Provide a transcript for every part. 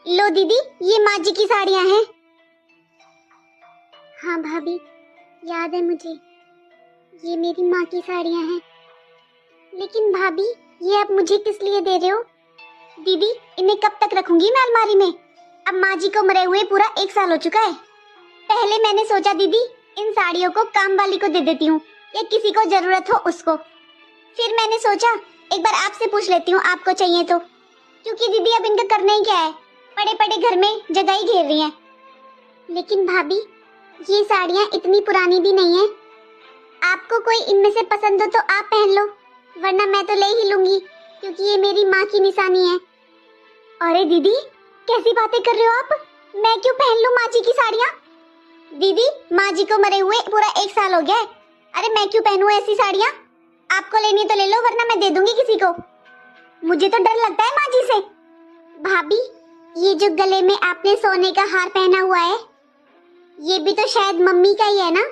लो दीदी, ये माँ जी की साड़ियाँ हैं। हाँ भाभी, याद है मुझे, ये मेरी माँ की साड़ियाँ हैं। लेकिन भाभी, ये आप मुझे किस लिए दे रहे हो? दीदी, इन्हें कब तक रखूंगी मैं अलमारी में? अब माँ जी को मरे हुए पूरा 1 साल हो चुका है। पहले मैंने सोचा दीदी, इन साड़ियों को काम वाली को दे देती हूँ या किसी को जरूरत हो उसको। फिर मैंने सोचा एक बार आपसे पूछ लेती हूँ, आपको चाहिए तो। क्योंकि दीदी अब इनका करना ही क्या है, पड़े पड़े घर में जगह ही घेर रही हैं। लेकिन भाभी, ये साड़ियाँ इतनी पुरानी भी नहीं है। आपको कोई इनमें से पसंद हो तो आप पहन लो, वरना मैं तो ले ही लूंगी, क्योंकि ये मेरी माँ की निशानी है। अरे दीदी, कैसी बातें कर रहे हो आप? मैं क्यों पहन लूं माँ जी की साड़ियाँ? दीदी, माँ जी को मरे हुए पूरा 1 साल हो गया है। अरे मैं क्यों पहनूं ऐसी साड़ियाँ? आपको लेनी तो ले लो, वरना मैं दे दूंगी किसी को। मुझे तो डर लगता है माँ जी से। भाभी, ये जो गले में आपने सोने का हार पहना हुआ है, ये भी तो शायद मम्मी का ही है ना?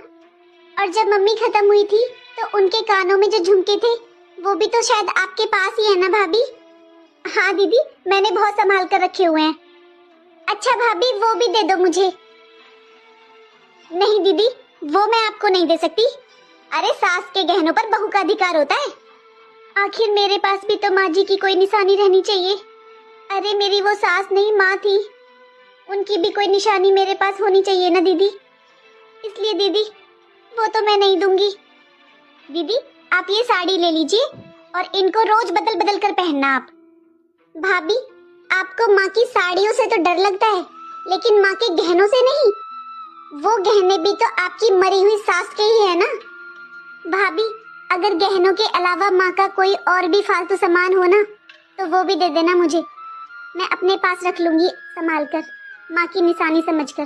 और जब मम्मी खत्म हुई थी तो उनके कानों में जो झुमके थे, वो भी तो शायद आपके पास ही है ना भाभी? हाँ दीदी, मैंने बहुत संभाल कर रखे हुए हैं। अच्छा भाभी, वो भी दे दो मुझे। नहीं दीदी, वो मैं आपको नहीं दे सकती। अरे सास के गहनों पर बहू का अधिकार होता है। आखिर मेरे पास भी तो माँ जी की कोई निशानी रहनी चाहिए। अरे मेरी वो सास नहीं, माँ थी, उनकी भी कोई निशानी मेरे पास होनी चाहिए ना दीदी। इसलिए दीदी, वो तो मैं नहीं दूंगी। दीदी, आप ये साड़ी ले लीजिए और इनको रोज बदल बदल कर पहनना आप। भाभी, आपको माँ की साड़ियों से तो डर लगता है, लेकिन माँ के गहनों से नहीं। वो गहने भी तो आपकी मरी हुई सास के ही है ना। भाभी, अगर गहनों के अलावा माँ का कोई और भी फालतू सामान हो ना, तो वो भी दे देना मुझे। मैं अपने पास रख लूंगी संभाल कर, माँ की निशानी समझकर।